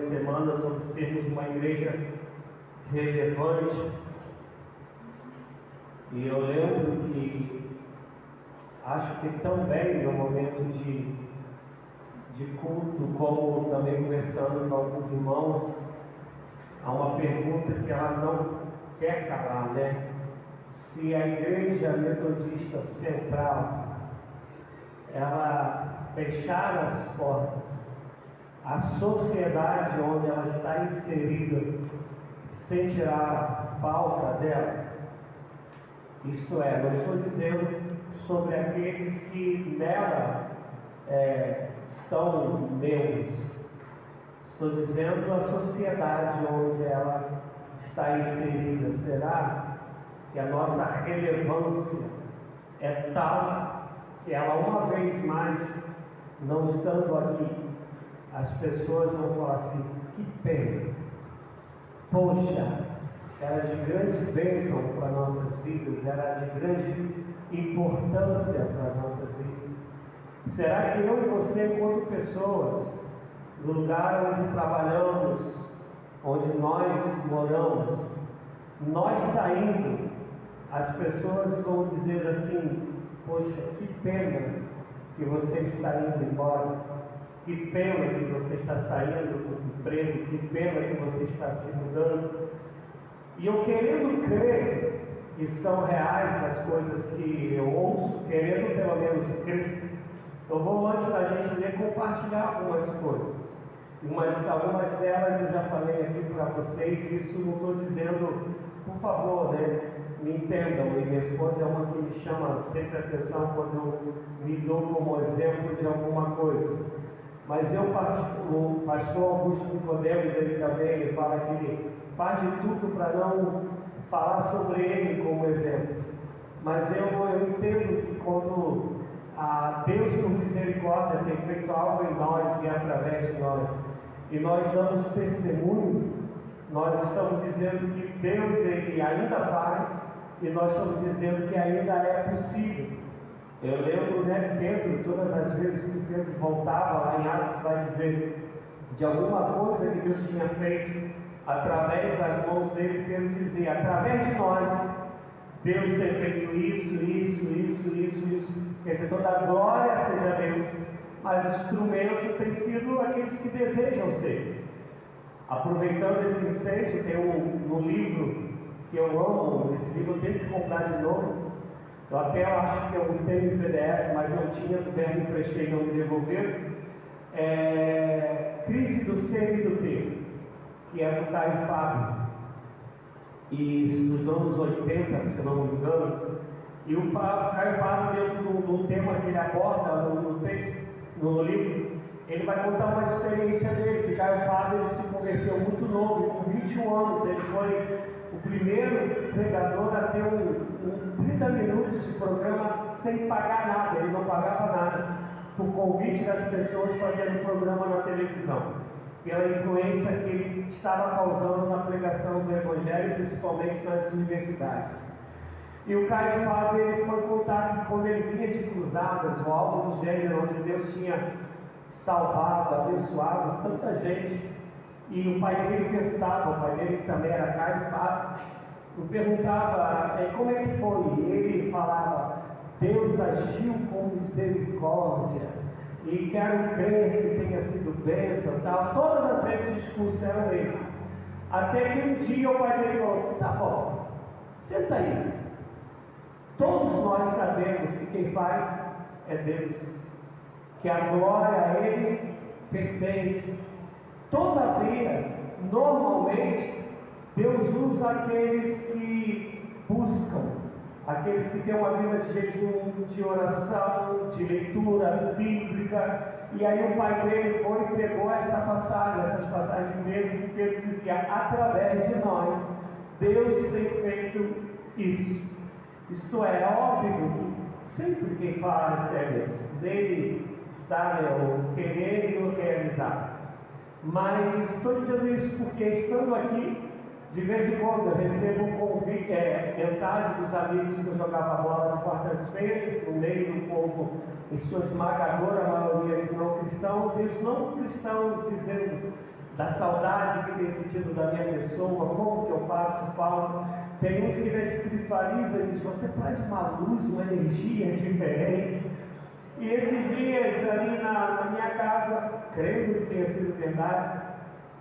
semanas sobre sermos uma igreja relevante. E eu lembro que, acho que também no momento de culto, como também conversando com alguns irmãos, há uma pergunta que ela não quer calar, né? Se a Igreja Metodista Central, ela fechar as portas, a sociedade onde ela está inserida, sem tirar falta dela, isto é, não estou dizendo sobre aqueles que nela estão membros, estou dizendo a sociedade onde ela está inserida. Será que a nossa relevância é tal que ela, uma vez mais, não estando aqui, as pessoas vão falar assim: que pena, poxa, era de grande bênção para nossas vidas, era de grande importância para as nossas vidas. Será que eu e você, enquanto pessoas, no lugar onde trabalhamos, onde nós moramos, nós saindo, as pessoas vão dizer assim: poxa, que pena que você está indo embora, que pena que você está saindo do emprego, que pena que você está se mudando. E eu querendo crer que são reais as coisas que eu ouço, querendo pelo menos crer, eu vou, antes da gente ler, compartilhar algumas coisas. Algumas delas eu já falei aqui para vocês. Isso não estou dizendo, por favor, né? Me entendam. E minha esposa é uma que me chama sempre a atenção quando eu me dou como exemplo de alguma coisa. Mas o pastor Augusto Nicodemus, ele também, ele fala que ele faz de tudo para não falar sobre ele como exemplo. Mas eu entendo que quando Deus, por misericórdia, tem feito algo em nós e através de nós, e nós damos testemunho, nós estamos dizendo que Deus, ele ainda faz, e nós estamos dizendo que ainda é possível. Eu lembro, né, Pedro, todas as vezes que Pedro voltava lá em Atos, vai dizer de alguma coisa que Deus tinha feito através das mãos dele. Pedro dizia: através de nós, Deus tem feito isso. Quer dizer, toda a glória seja a Deus, mas o instrumento tem sido aqueles que desejam ser. Aproveitando esse ensejo, tem um livro que eu amo, esse livro eu tenho que comprar de novo. Eu até acho que eu tenho em PDF, mas não tinha, o verbo emprestei e não me devolveram. Crise do Ser e do Ter, que é do Caio Fábio, e dos anos 80, se não me engano. E o Caio Fábio, dentro do tema que ele aborda no texto, no livro, ele vai contar uma experiência dele, que Caio Fábio ele se converteu muito novo, com 21 anos, ele foi o primeiro pregador a ter 30 minutos de programa sem pagar nada. Ele não pagava nada, por convite das pessoas para ter um programa na televisão, pela influência que ele estava causando na pregação do Evangelho, principalmente nas universidades. E o Caio Fábio, ele foi contar que quando ele vinha de cruzadas, ou algo do gênero, onde Deus tinha salvado, abençoado tanta gente, e o pai dele perguntava, o pai dele que também era Caio Fábio, perguntava como é que foi, e ele falava: Deus agiu com misericórdia, e quero crer que tenha sido bênção, tal. Todas as vezes o discurso era o mesmo, até que um dia o pai dele falou: tá bom, senta aí, todos nós sabemos que quem faz é Deus, que a glória a Ele pertence. Todavia, normalmente, Deus usa aqueles que buscam, aqueles que têm uma vida de jejum, de oração, de leitura bíblica. E aí o pai dele foi e pegou essas passagens mesmo, porque ele dizia: através de nós, Deus tem feito isso. Isto é óbvio que sempre quem faz é Deus, dele está o querer e o realizar. Mas estou dizendo isso porque, estando aqui, de vez em quando eu recebo mensagem dos amigos que eu jogava bola às quartas-feiras, no meio do povo, em sua esmagadora maioria de não cristãos, e os não cristãos dizendo: da saudade que tem sentido da minha pessoa, como que eu faço falta. Tem uns que já espiritualiza e diz, você traz uma luz, uma energia diferente. E esses dias ali na minha casa, creio que tenha sido verdade,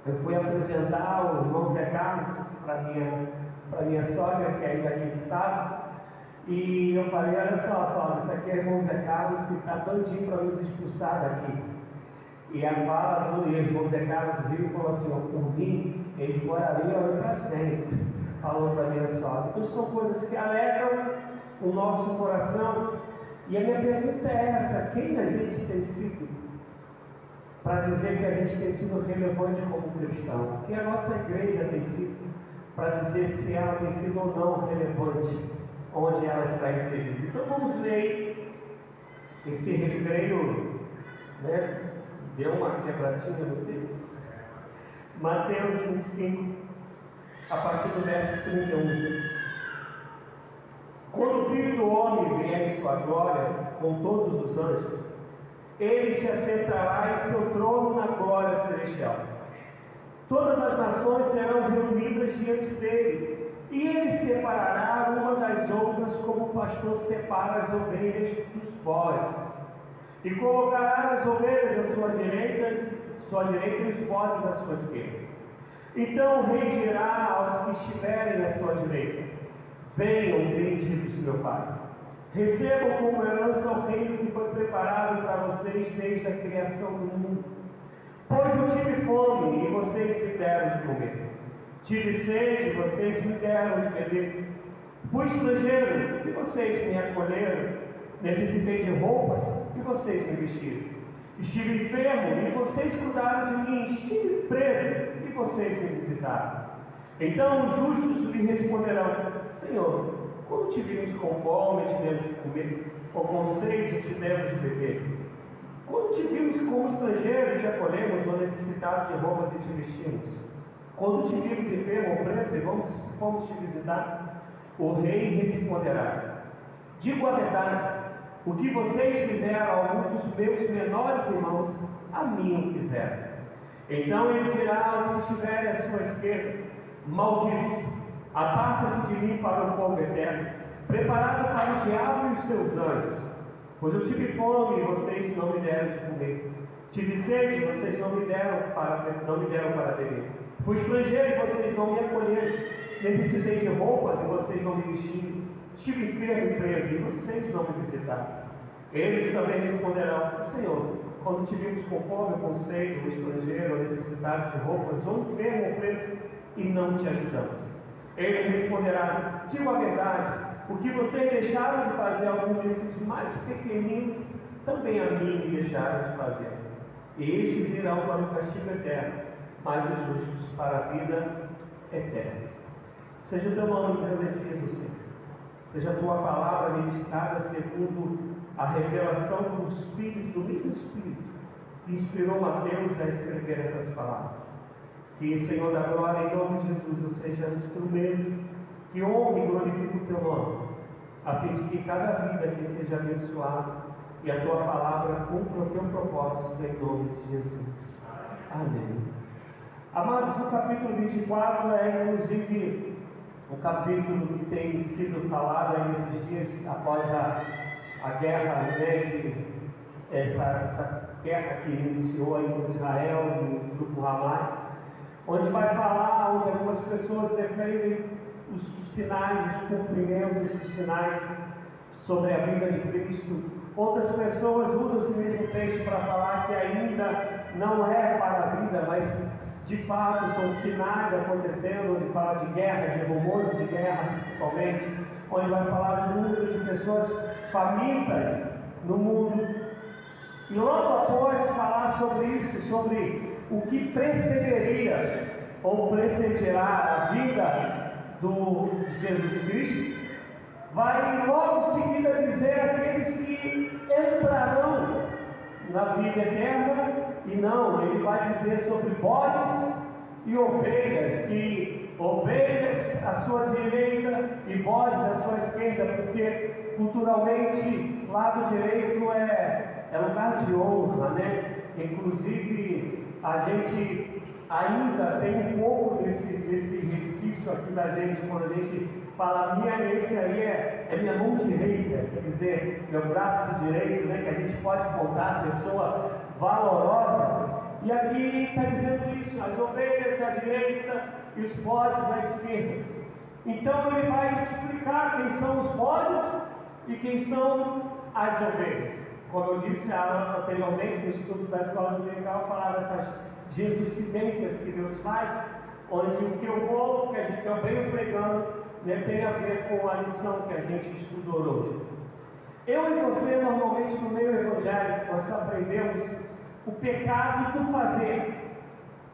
eu fui apresentar o irmão Zé Carlos para minha sogra, que ainda aqui estava, e eu falei, olha só, sogra, isso aqui é o irmão Zé Carlos que está doidinho para nos expulsar daqui. E a fala do irmão Zé Carlos viu e falou assim, por mim, eles morariam para sempre, falou para minha sogra. Então são coisas que alegram o nosso coração. E a minha pergunta é essa, quem a gente tem sido para dizer que a gente tem sido relevante como cristão? Quem a nossa igreja tem sido para dizer se ela tem sido ou não relevante, onde ela está inserida? Então vamos ler esse recreio, né? Deu uma quebradinha no tempo. Mateus 25, a partir do verso 31. Quando o Filho do Homem vier em sua glória, com todos os anjos, ele se assentará em seu trono na glória celestial. Todas as nações serão reunidas diante dele, e ele separará uma das outras como o pastor separa as ovelhas dos bodes, e colocará as ovelhas à sua direita e os bodes à sua esquerda. Então o rei dirá aos que estiverem à sua direita, venham, benditos de meu Pai, recebam como herança o reino que foi preparado para vocês desde a criação do mundo. Pois eu tive fome e vocês me deram de comer, tive sede e vocês me deram de beber, fui estrangeiro e vocês me acolheram, necessitei de roupas e vocês me vestiram, estive enfermo e vocês cuidaram de mim, estive preso e vocês me visitaram. Então os justos lhe responderão, Senhor, quando te vimos com fome, te demos de comer, ou com sede, te demos de beber? Quando te vimos como estrangeiro, te acolhemos, ou necessitado de roupas e te vestimos? Quando te vimos enfermo ou preso e fomos te visitar? O rei responderá, digo a verdade, o que vocês fizeram a algum dos meus menores irmãos, a mim o fizeram. Então ele dirá aos que estiverem à sua esquerda, malditos, aparta-se de mim para o fogo eterno, preparado para o diabo e os seus anjos. Pois eu tive fome e vocês não me deram de comer, tive sede e vocês não me deram para beber, fui estrangeiro e vocês não me acolheram, necessitei de roupas e vocês não me vestiram, estive enfermo e preso e vocês não me visitaram. Eles também responderão, Senhor, quando te vimos com fome, com sede, ou estrangeiro, ou necessitado de roupas, ou enfermo ou preso, e não te ajudamos. Ele responderá, digo a verdade, o que vocês deixaram de fazer algum desses mais pequeninos, também a mim me deixaram de fazer. E estes irão para o castigo eterno, mas os justos para a vida eterna. Seja o teu nome engrandecido, Senhor. Seja a tua palavra ministrada segundo a revelação do Espírito, do mesmo Espírito que inspirou Mateus a escrever essas palavras. Que, Senhor da glória, em nome de Jesus, eu seja um instrumento que honre e glorifique o teu nome, a fim de que cada vida aqui seja abençoada e a tua palavra cumpra o teu propósito, em nome de Jesus. Amém. Amados, o capítulo 24 é inclusive um capítulo que tem sido falado aí nesses dias após a guerra, né, essa guerra que iniciou aí com Israel e o grupo Hamas, onde vai falar, onde algumas pessoas defendem os sinais, os cumprimentos dos sinais sobre a vida de Cristo. Outras pessoas usam esse mesmo texto para falar que ainda não é para a vida, mas de fato são sinais acontecendo, onde fala de guerra, de rumores de guerra principalmente, onde vai falar do número de pessoas famintas no mundo. E logo após falar sobre isso, sobre o que precederia ou precederá a vida do Jesus Cristo, vai logo em seguida dizer aqueles que entrarão na vida eterna, e não, ele vai dizer sobre bodes e ovelhas, que ovelhas à sua direita e bodes à sua esquerda, porque culturalmente lado direito é lugar de honra, né? Inclusive a gente ainda tem um pouco desse resquício aqui da gente, quando a gente fala, esse aí é minha mão direita, quer dizer, meu braço direito, né, que a gente pode contar, pessoa valorosa. E aqui está dizendo isso, as ovelhas à direita e os bodes à esquerda. Então ele vai explicar quem são os bodes e quem são as ovelhas. Como eu disse anteriormente no estudo da escola dominical, eu falava dessas jesucidências que Deus faz, onde o que eu vou, que eu venho pregando, né, tem a ver com a lição que a gente estudou hoje. Eu e você, normalmente no meio evangélico, nós aprendemos o pecado do fazer,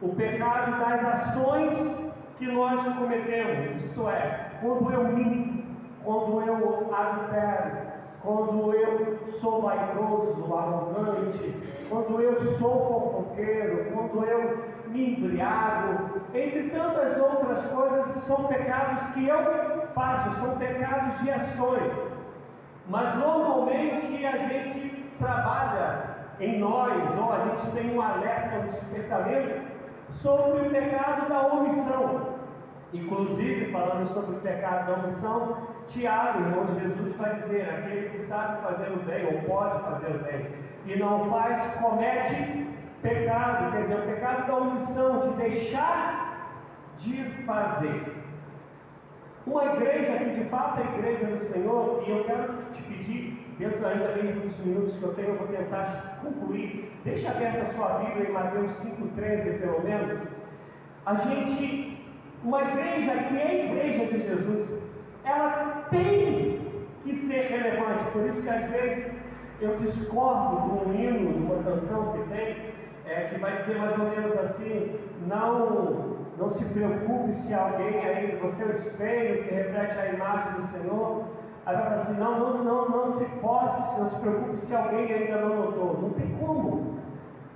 o pecado das ações que nós cometemos, isto é, quando eu minto, quando eu adultero, quando eu sou vaidoso, arrogante, quando eu sou fofoqueiro, quando eu me embriago, entre tantas outras coisas, são pecados que eu faço, são pecados de ações. Mas normalmente a gente trabalha em nós, ou a gente tem um alerta, um despertamento sobre o pecado da omissão. Inclusive, falando sobre o pecado da omissão, Tiago, irmão de Jesus, vai dizer: aquele que sabe fazer o bem, ou pode fazer o bem, e não faz, comete pecado. Quer dizer, o pecado da omissão, de deixar de fazer. Uma igreja que de fato é a igreja do Senhor, e eu quero te pedir, dentro ainda mesmo dos minutos que eu tenho, eu vou tentar concluir. Deixa aberta a sua Bíblia em Mateus 5,13, pelo menos. Uma igreja que é a igreja de Jesus, ela tem que ser relevante. Por isso que às vezes eu discordo de um hino, de uma canção que tem, que vai dizer mais ou menos assim: não se preocupe se alguém aí, você é o espelho que reflete a imagem do Senhor. Aí vai falar assim: não se preocupe se alguém ainda não notou. Não tem como.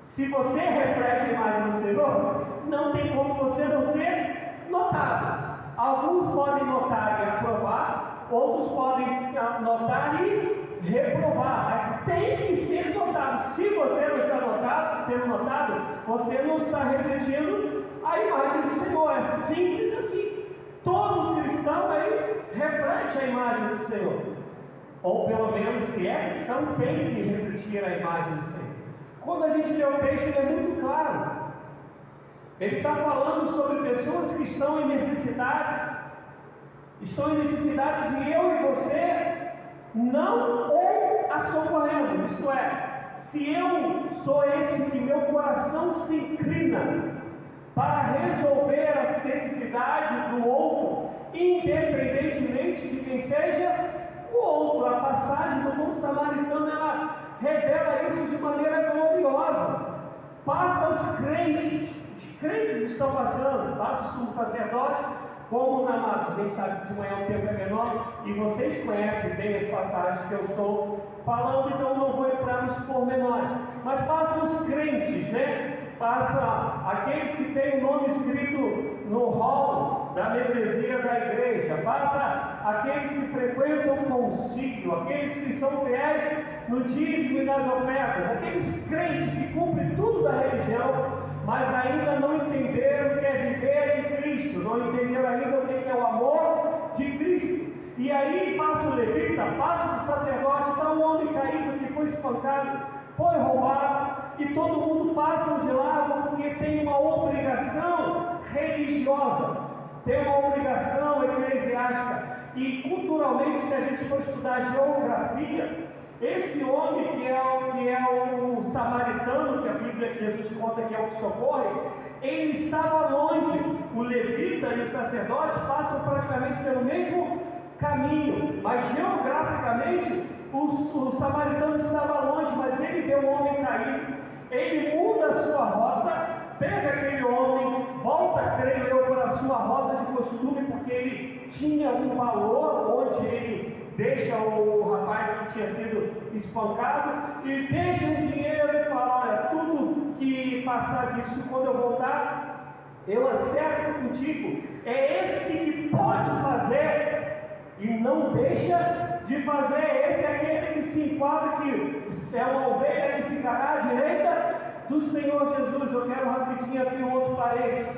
Se você reflete a imagem do Senhor, não tem como você não ser notado. Alguns podem notar e aprovar, outros podem notar e reprovar, mas tem que ser notado. Se você não está sendo notado, você não está refletindo a imagem do Senhor. É simples assim. Todo cristão aí reflete a imagem do Senhor, ou pelo menos, se é cristão, tem que refletir a imagem do Senhor. Quando a gente lê o texto, ele é muito claro. Ele está falando sobre pessoas que estão em necessidades, e eu e você não as socorremos. Isto é, se eu sou esse que meu coração se inclina para resolver as necessidades do outro, independentemente de quem seja o outro. A passagem do bom samaritano, ela revela isso de maneira gloriosa. Passa os crentes estão passando, passa o sumo sacerdote, como na mata. A gente sabe que de manhã o tempo é menor, e vocês conhecem bem as passagens que eu estou falando, então não vou entrar nos pormenores. Mas passam os crentes, né? Passa aqueles que têm o nome escrito no rol da membresia da igreja, passa aqueles que frequentam o concílio, aqueles que são fiéis no dízimo e nas ofertas, aqueles crentes que cumprem tudo da religião, mas ainda não entenderam o que é viver em Cristo, não entenderam ainda o que é o amor de Cristo. E aí passa o levita, passa o sacerdote, está um homem caído que foi espancado, foi roubado, e todo mundo passa de lado porque tem uma obrigação religiosa, tem uma obrigação eclesiástica. E culturalmente, se a gente for estudar geografia, esse homem que é o samaritano, que a Bíblia de Jesus conta que é o que socorre, ele estava longe. O levita e o sacerdote passam praticamente pelo mesmo caminho, mas geograficamente o samaritano estava longe, mas ele vê o homem caído, ele muda a sua rota, pega aquele homem, volta, creio eu, para a sua rota de costume, porque ele tinha um valor, onde ele deixa o rapaz que tinha sido espancado, e deixa o dinheiro e fala: olha, tudo que passar disso, quando eu voltar, eu acerto contigo. É esse que pode fazer e não deixa de fazer. Esse é aquele que se enquadra, que é uma ovelha que ficará à direita do Senhor Jesus. Eu quero rapidinho abrir um outro parênteses.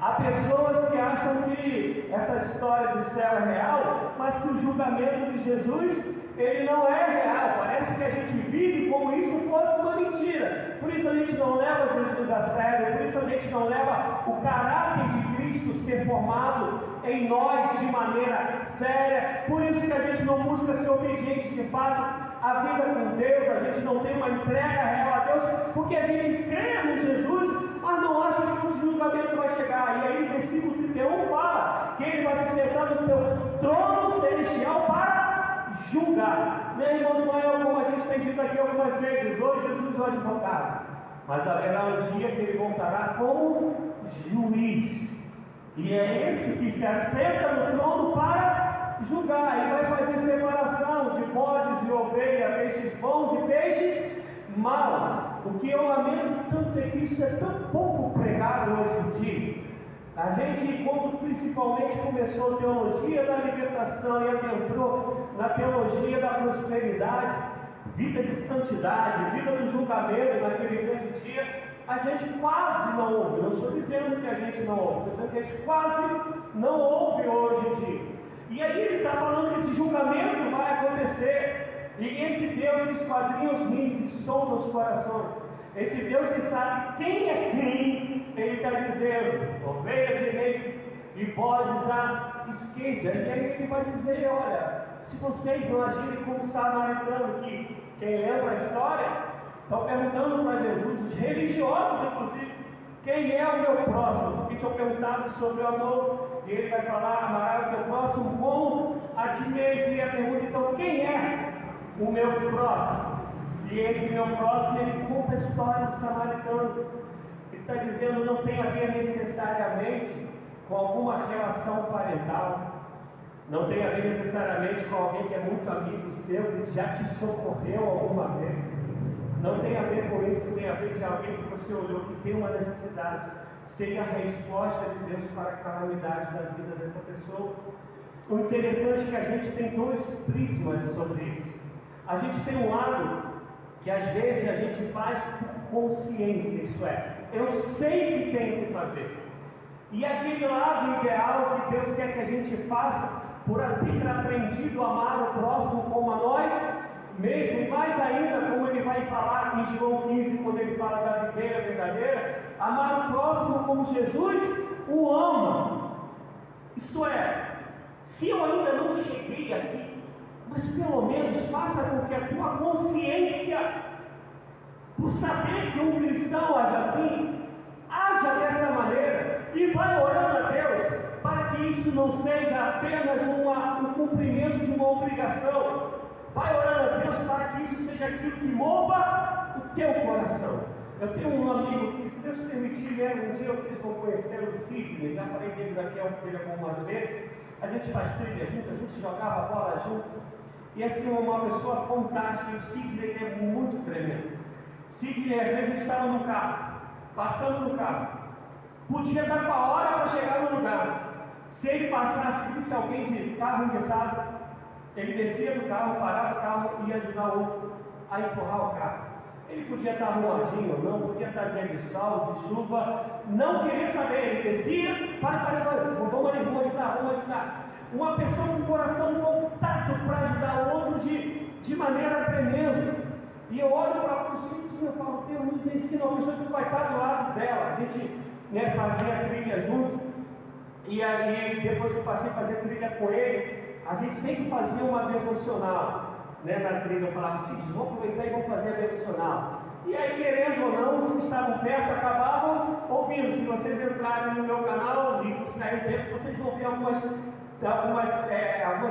Há pessoas que acham que essa história de céu é real, mas que o julgamento de Jesus, ele não é real. Parece que a gente vive como isso fosse uma mentira. Por isso a gente não leva Jesus a sério, por isso a gente não leva o caráter de Cristo ser formado em nós de maneira séria. Por isso que a gente não busca ser obediente de fato à vida com Deus, a gente não tem uma entrega real a Deus, porque a gente crê no Jesus, mas não acha que o julgamento vai chegar. E aí o versículo 31 fala que ele vai se sentar no teu trono celestial para julgar. Irmãos, não é como a gente tem dito aqui algumas vezes, hoje Jesus é o advogado, mas haverá um dia que ele voltará como juiz, e é esse que se assenta no trono para julgar, e vai fazer separação de bodes e ovelhas, peixes bons e peixes maus. O que eu lamento tanto é que isso é tão pouco pregado hoje em dia. A gente, quando principalmente começou a teologia da libertação e adentrou na teologia da prosperidade, vida de santidade, vida do julgamento naquele grande dia, a gente quase não ouve. Não estou dizendo que a gente não ouve, estou dizendo que a gente quase não ouve hoje em dia. E aí ele está falando que esse julgamento vai acontecer, e esse Deus que esquadrinha os rins e sonda os corações, esse Deus que sabe quem é quem, ele está dizendo, ovelha direita e bodes à esquerda. E aí ele vai dizer, olha, se vocês não agirem como samaritano, que quem lembra a história, estão perguntando para Jesus, os religiosos inclusive, quem é o meu próximo? Porque tinham perguntado sobre o amor, e ele vai falar, amarás o teu próximo como a ti mesmo. E a pergunta, então, quem é o meu próximo? E esse meu próximo, ele conta a história do samaritano. Ele está dizendo, não tem a ver necessariamente com alguma relação parental, não tem a ver necessariamente com alguém que é muito amigo seu, que já te socorreu alguma vez. Não tem a ver com isso, tem a ver de alguém que você olhou que tem uma necessidade, seja a resposta de Deus para a calamidade da vida dessa pessoa. O interessante é que a gente tem dois prismas sobre isso. A gente tem um lado que às vezes a gente faz por consciência, isso é, eu sei que tenho que fazer. E aquele lado ideal que Deus quer que a gente faça, por ter aprendido a amar o próximo como a nós mesmo, e mais ainda, como ele vai falar em João 15, quando ele fala da videira verdadeira, amar o próximo como Jesus o ama. Isto é, se eu ainda não cheguei aqui, mas pelo menos faça com que a tua consciência, por saber que um cristão age assim, haja dessa maneira, e vai orando a Deus para que isso não seja apenas um cumprimento de uma obrigação. Vai orando a Deus para que isso seja aquilo que mova o teu coração. Eu tenho um amigo que, se Deus permitir, um dia vocês vão conhecer o Sidney, já falei dele algumas vezes. A gente faz trilha junto, a gente jogava bola junto. E assim, uma pessoa fantástica. E o Sidney é muito tremendo. Sidney, às vezes, ele estava no carro, passando no carro, podia estar com a hora para chegar no lugar. Se ele passasse, visse alguém de carro enguiçado, ele descia do carro, parava o carro e ia ajudar o outro a empurrar o carro. Ele podia estar arrumadinho ou não, podia estar dia de sol, de chuva, não queria saber. Ele descia, vamos ajudar. Uma pessoa com o coração voltado para ajudar o outro de maneira tremenda. E eu olho para o Sidney e eu falo, Deus nos ensina, uma pessoa que vai estar do lado dela. A gente fazia a trilha junto, e aí depois que eu passei a fazer trilha com ele, a gente sempre fazia uma devocional, na trilha. Eu falava, Sidney, vamos aproveitar e vamos fazer a devocional. E aí, querendo ou não, os que estavam perto acabavam ouvindo. Se vocês entrarem no meu canal e buscarem tempo, vocês vão ver algumas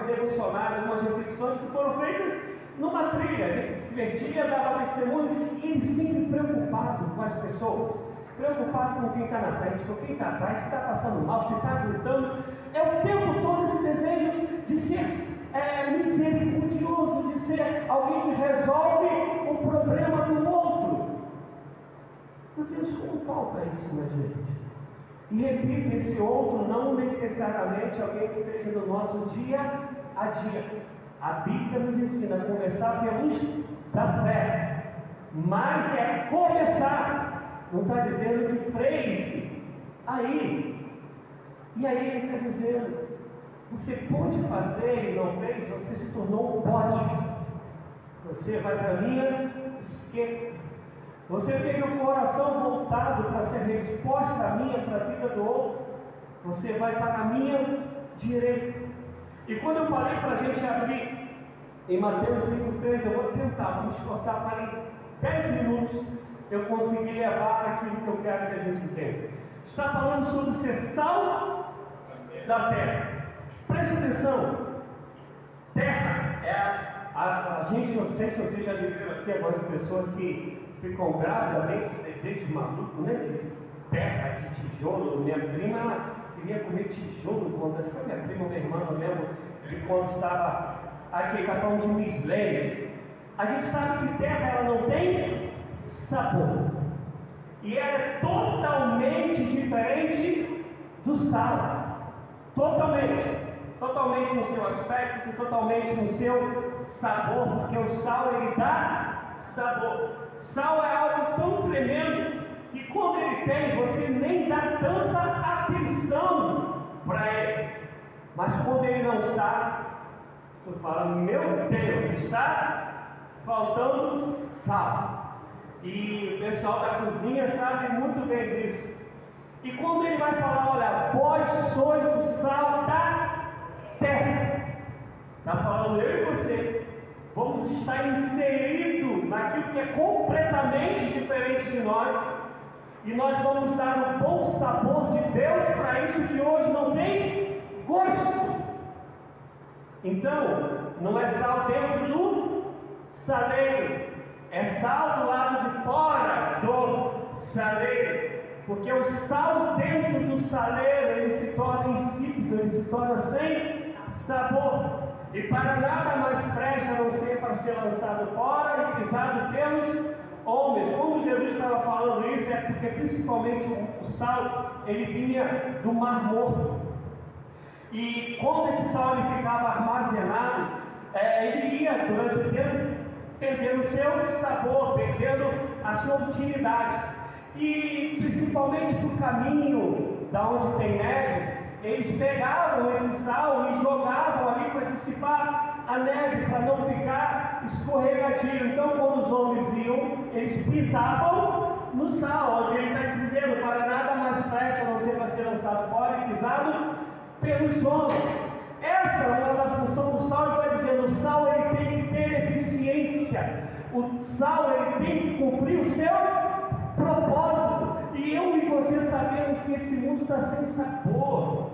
devocionais, algumas reflexões que foram feitas numa trilha. A gente se divertia, dava testemunho, e ele sempre preocupado com as pessoas, preocupado com quem está na frente, com quem está atrás, se está passando mal, se está gritando. É o tempo todo esse desejo de ser misericordioso, de ser alguém que resolve o problema do outro. Meu Deus, como falta isso na gente? E repito, esse outro não necessariamente alguém que seja do nosso dia a dia. A Bíblia nos ensina a começar pelos da fé, mas é começar. não está dizendo que freie-se aí. E aí ele está dizendo, você pôde fazer e não fez, você se tornou um pode. Você vai para a minha esquerda. Você teve o coração voltado para ser resposta minha para a vida do outro. Você vai para a minha direita. E quando eu falei para a gente abrir em Mateus 5,13, eu vou tentar, vamos esforçar para em 10 minutos eu conseguir levar aquilo que eu quero que a gente entenda. Está falando sobre ser sal da terra. Preste atenção. Terra é a gente, não sei se vocês já viram aqui algumas pessoas que ficam grávidas, tem esses desejos malucos, né? De terra, de tijolo. Minha prima, ela queria comer tijolo quando foi minha prima, minha irmã, eu lembro de quando estava aqui, capão de Misley. A gente sabe que terra ela não tem sabor. E ela é totalmente diferente do sal. Totalmente no seu aspecto, totalmente no seu sabor, porque o sal ele dá sabor. Sal é algo tão tremendo que quando ele tem, você nem dá tanta atenção para ele. Mas quando ele não está, tu fala, meu Deus, está faltando sal. E o pessoal da cozinha sabe muito bem disso. E quando ele vai falar, olha, vós sois o sal da terra, está falando eu e você, vamos estar inseridos naquilo que é completamente diferente de nós, e nós vamos dar o bom sabor de Deus para isso que hoje não tem gosto. Então, não é sal dentro do saleiro, é sal do lado de fora do saleiro. Porque o sal dentro do saleiro, ele se torna insípido, ele se torna sem sabor. E para nada mais presta a não ser para ser lançado fora e pisado pelos homens. Como Jesus estava falando isso, é porque principalmente o sal, ele vinha do Mar Morto. E quando esse sal ele ficava armazenado, ele ia durante o tempo perdendo o seu sabor, perdendo a sua utilidade. E principalmente no caminho da onde tem neve, eles pegavam esse sal e jogavam ali para dissipar a neve, para não ficar escorregadio. Então quando os homens iam, eles pisavam no sal, onde ele está dizendo, para nada mais presta a não ser para ser lançado fora e pisado pelos homens. Essa é uma função do sal. Ele está dizendo, o sal ele tem que ter eficiência, o sal ele tem que cumprir o seu propósito. E eu e você sabemos que esse mundo está sem sabor.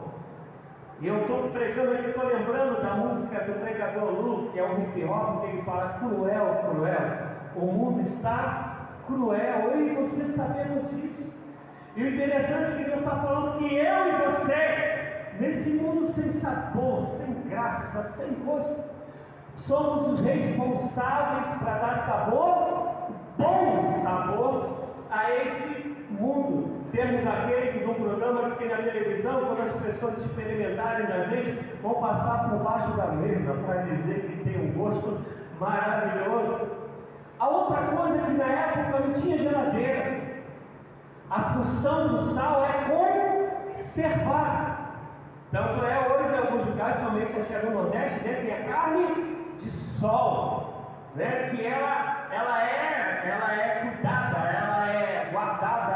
E eu estou pregando aqui, estou lembrando da música do pregador Lu, que é um hip hop, que ele fala cruel, cruel. O mundo está cruel, eu e você sabemos isso. E o interessante é que Deus está falando que eu e você, nesse mundo sem sabor, sem graça, sem gosto, somos os responsáveis para dar sabor, bom sabor, a esse mundo. Sermos aquele que, no programa que tem na televisão, quando as pessoas experimentarem da gente, vão passar por baixo da mesa para dizer que tem um gosto maravilhoso. A outra coisa é que na época não tinha geladeira. A função do sal é conservar. Tanto é hoje em alguns lugares, somente acho que é no Nordeste, né, tem a carne de sol, né, que ela é cuidada, ela é guardada,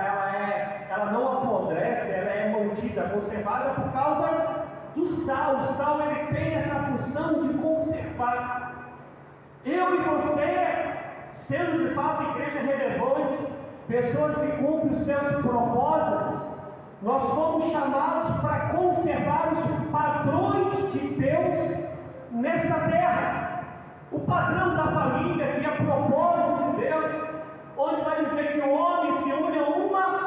ela não apodrece, ela é mantida, conservada por causa do sal. O sal ele tem essa função de conservar. Eu e você, sendo de fato igreja relevante, pessoas que cumprem os seus propósitos, nós fomos chamados para conservar os padrões de Deus nesta terra. O padrão da família, que é propósito de Deus, onde vai dizer que o homem se une a uma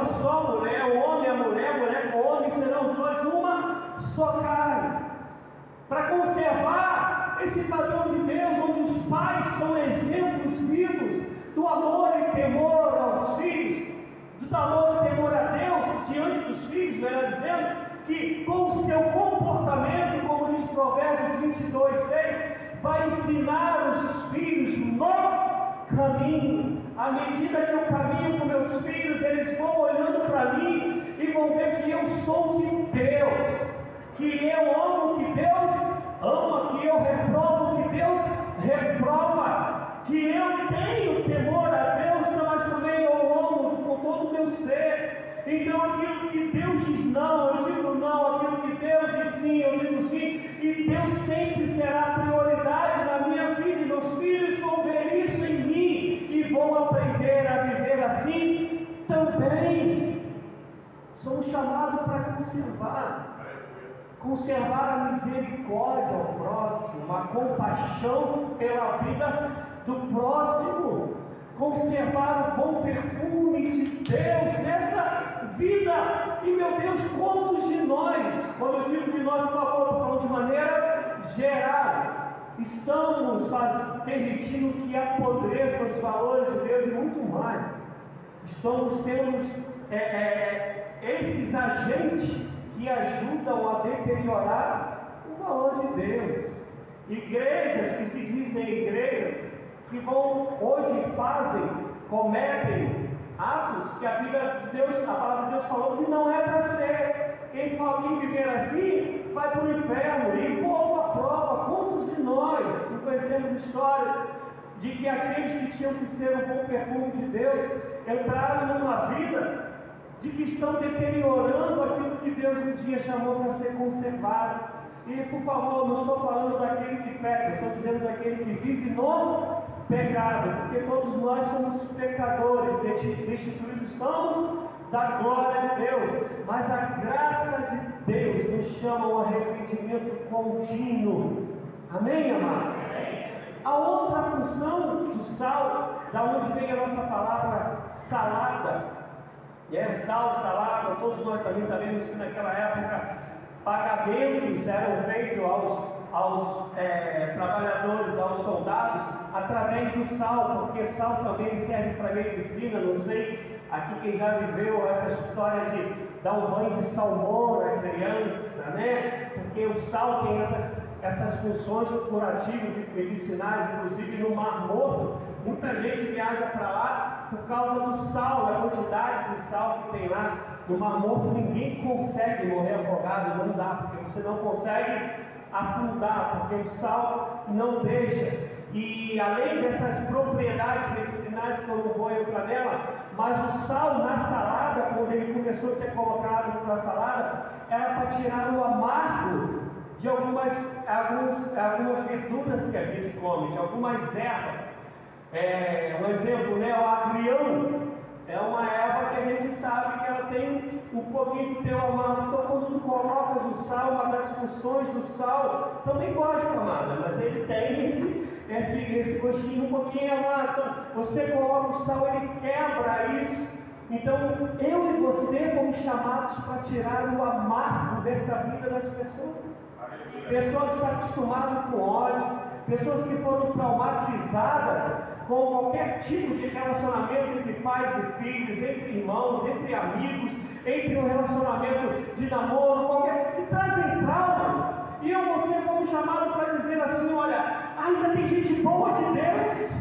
só mulher, o homem a mulher com o homem, serão os dois uma só carne. Para conservar esse padrão de Deus, onde os pais são exemplos vivos do amor e temor aos filhos, do amor e temor a Deus diante dos filhos, melhor dizendo, que com o seu comportamento, como diz Provérbios 22:6, vai ensinar os filhos no caminho, à medida que eu caminho com meus filhos, eles vão olhando para mim e vão ver que eu sou de Deus, que eu amo o que Deus ama, que eu reprovo o que Deus reprova, que eu tenho temor a Deus, mas também eu amo com todo o meu ser. Então aquilo que Deus diz não, eu digo não, aquilo que Deus diz sim, eu digo sim, e Deus sempre será prioridade na minha vida, e meus filhos vão ver isso em mim, e vão aprender a viver assim também. Somos chamados para conservar a misericórdia ao próximo, a compaixão pela vida do próximo, conservar o bom perfume de Deus nesta vida. E meu Deus, quantos de nós, quando eu digo de nós, por favor, estou falando de maneira geral, estamos permitindo que apodreçam os valores de Deus e muito mais. Estamos sendo esses agentes que ajudam a deteriorar o valor de Deus. Igrejas que se dizem igrejas, que hoje cometem atos que a Bíblia de Deus, a palavra de Deus falou que não é para ser. Quem viver assim vai para o inferno. E povo à prova, quantos de nós não conhecemos histórias de que aqueles que tinham que ser o bom perfume de Deus entraram numa vida de que estão deteriorando aquilo que Deus um dia chamou para ser conservado. E por favor, não estou falando daquele que peca, estou dizendo daquele que vive no pecado, porque todos nós somos pecadores, destituídos estamos da glória de Deus, mas a graça de Deus nos chama ao arrependimento contínuo. Amém, amados? A outra função do sal, da onde vem a nossa palavra salada, sal, salada, todos nós também sabemos que naquela época pagamentos eram feitos aos trabalhadores, aos soldados, através do sal, porque sal também serve para medicina. Não sei aqui quem já viveu essa história de dar um banho de salmoura à criança, né? Porque o sal tem essas funções curativas e medicinais, inclusive no Mar Morto. Muita gente viaja para lá por causa do sal, da quantidade de sal que tem lá. No Mar Morto ninguém consegue morrer afogado, não dá, porque você não consegue afundar, porque o sal não deixa. E além dessas propriedades medicinais que eu não vou entrar nela, mas o sal na salada, quando ele começou a ser colocado na salada, era para tirar o amargo de algumas verduras que a gente come, de algumas ervas. Um exemplo, o agrião é uma erva que a gente sabe que ela tem um pouquinho de teu amargo. Então, quando tu colocas o sal, uma das funções do sal, também gosto, amada, mas ele tem esse gostinho um pouquinho amargo. Então, você coloca o sal, ele quebra isso. Então, eu e você fomos chamados para tirar o amargo dessa vida das pessoas. Pessoas que estão acostumadas com ódio, pessoas que foram traumatizadas com qualquer tipo de relacionamento entre pais e filhos, entre irmãos, entre amigos, entre um relacionamento de namoro, que trazem traumas. E eu e você fomos chamados para dizer assim: olha, ainda tem gente boa de Deus,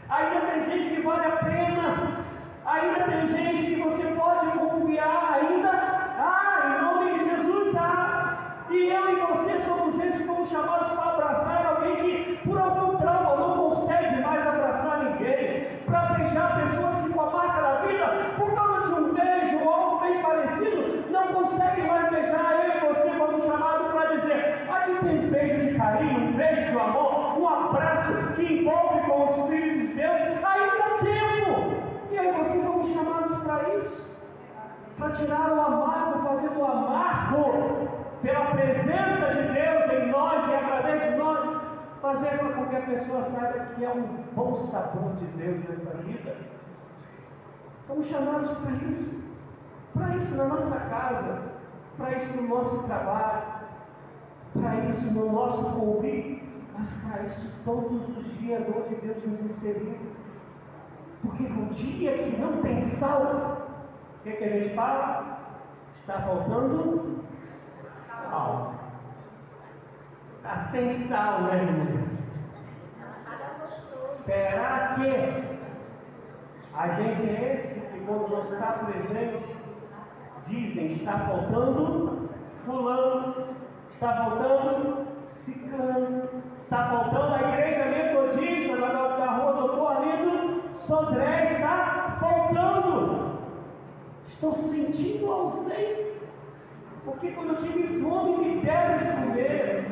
ainda tem gente que vale a pena, ainda tem gente que você pode confiar, em nome de Jesus, E eu e você somos esses que fomos chamados para abraçar alguém que por algum trauma não consegue mais abraçar ninguém, para beijar pessoas que com a marca da vida, por causa de um beijo ou algo bem parecido, não conseguem mais beijar. Eu e você fomos chamados para dizer: aqui tem um beijo de carinho, um beijo de amor, um abraço que envolve com o Espírito de Deus, ainda há tempo. E eu e você fomos chamados para isso, para tirar o amargo, fazendo o amargo pela presença de Deus em nós e através de nós, fazer com que a pessoa saiba que é um bom sabor de Deus nessa vida. Fomos chamados para isso na nossa casa, para isso no nosso trabalho, para isso no nosso convívio, mas para isso todos os dias onde Deus nos inseriu. Porque no dia que não tem sal, o que a gente fala? Está faltando sal. Está sem sal, né, irmãos? Será que A gente é esse que, quando não está presente, dizem: está faltando fulano, está faltando ciclano, está faltando a igreja metodista da rua Doutor Arlindo Sodré, está faltando. Estou sentindo ausência, porque quando eu tive fome, me deram de comer,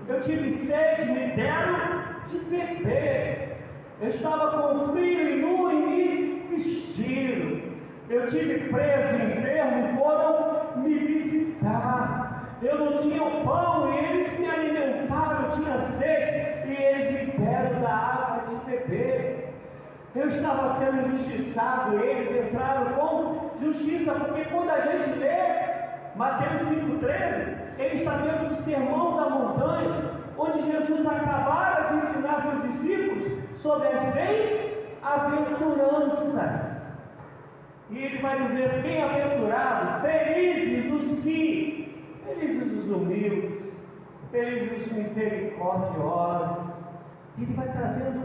eu tive sede, me deram de beber, eu estava com frio e nu e me vestiram, eu tive preso e enfermo, foram me visitar, eu não tinha o pão e eles me alimentaram, eu tinha sede e eles me deram da água de beber, eu estava sendo injustiçado e eles entraram com justiça, porque quando a gente lê Mateus 5,13, ele está dentro do Sermão da Montanha, onde Jesus acabara de ensinar seus discípulos sobre as bem-aventuranças. E ele vai dizer: bem-aventurado, felizes os humildes, felizes os misericordiosos. Ele vai trazendo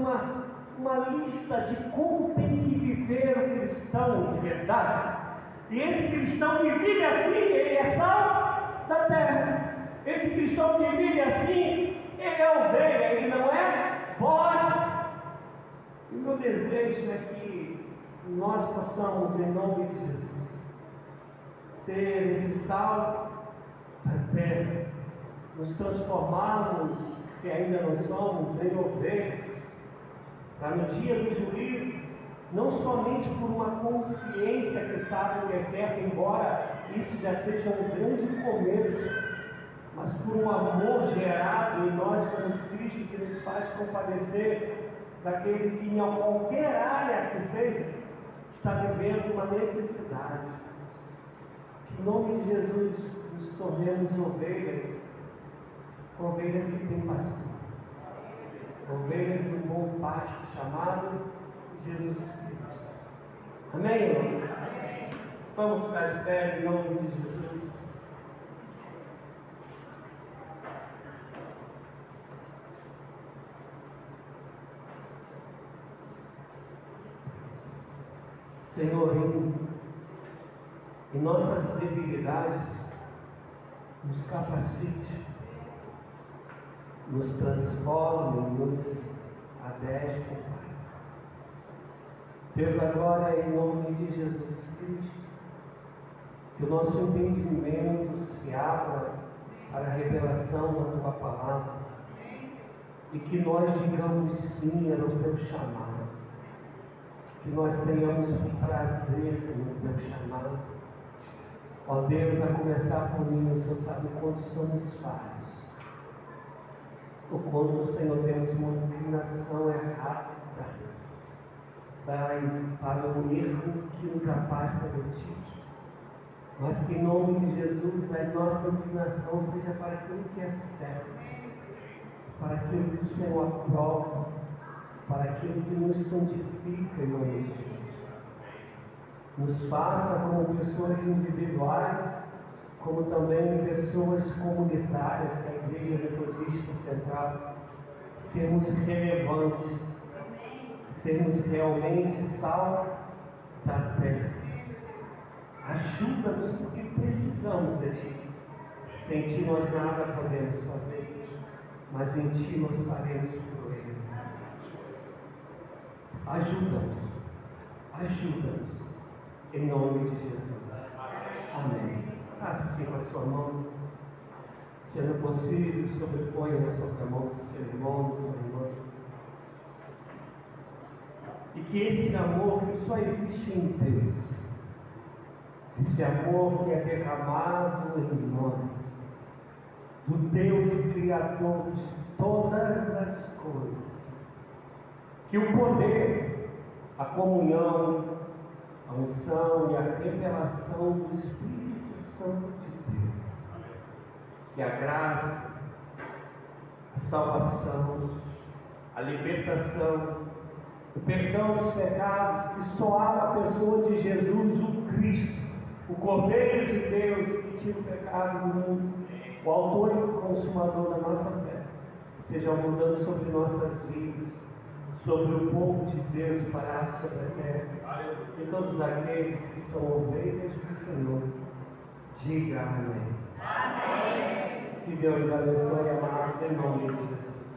uma lista de como tem que viver o cristão de verdade. E esse cristão que vive assim, ele é sal da terra. Esse cristão que vive assim, ele é ovelha, ele não é bode. E o meu desejo é que nós possamos, em nome de Jesus, ser esse sal da terra, nos transformarmos, se ainda não somos, em ovelhas, para no dia do juízo, não somente por uma consciência que sabe o que é certo, embora isso já seja um grande começo, mas por um amor gerado em nós como de Cristo, que nos faz compadecer daquele que em qualquer área que seja, está vivendo uma necessidade. Que em nome de Jesus nos tornemos ovelhas que têm pastor, ovelhas do bom pasto chamado Jesus Cristo. Amém, irmãos? Vamos ficar de pé em nome de Jesus. Senhor, em nossas debilidades, nos capacite, nos transforme, nos adestre, Pai. Deus, agora, em nome de Jesus Cristo, que o nosso entendimento se abra para a revelação da Tua Palavra e que nós digamos sim ao Teu chamado. Que nós tenhamos prazer no Teu chamado. Ó Deus, a começar por mim, o Senhor sabe o quanto somos falhos, o quanto, Senhor, temos uma inclinação errada para o erro que nos afasta de Ti. Mas que em nome de Jesus a nossa inclinação seja para aquilo que é certo, para aquilo que o Senhor aprova, para aquilo que nos santifica em nome de Jesus. Nos faça como pessoas individuais, como também pessoas comunitárias, que a Igreja Metodista Central, sermos relevantes, sermos realmente sal da terra. Ajuda-nos, porque precisamos de Ti. Sem Ti nós nada podemos fazer, mas em Ti nós faremos proezas. Ajuda-nos, em nome de Jesus. Amém. Faça assim com a sua mão. Sendo possível, sobreponha na sua mão seu irmão, sua irmã. E que esse amor que só existe em Deus, esse amor que é derramado em nós, do Deus Criador de todas as coisas, que o poder, a comunhão, a unção e a revelação do Espírito Santo de Deus, que a graça, a salvação, a libertação, o perdão dos pecados, que só há na pessoa de Jesus, o Cristo, o Cordeiro de Deus que tira o pecado do mundo, o autor e o consumador da nossa fé, seja abundante sobre nossas vidas, sobre o povo de Deus parado sobre a terra, todos aqueles que são ovelhas do Senhor, diga amém. Amém. Que Deus abençoe a amados em nome de Jesus.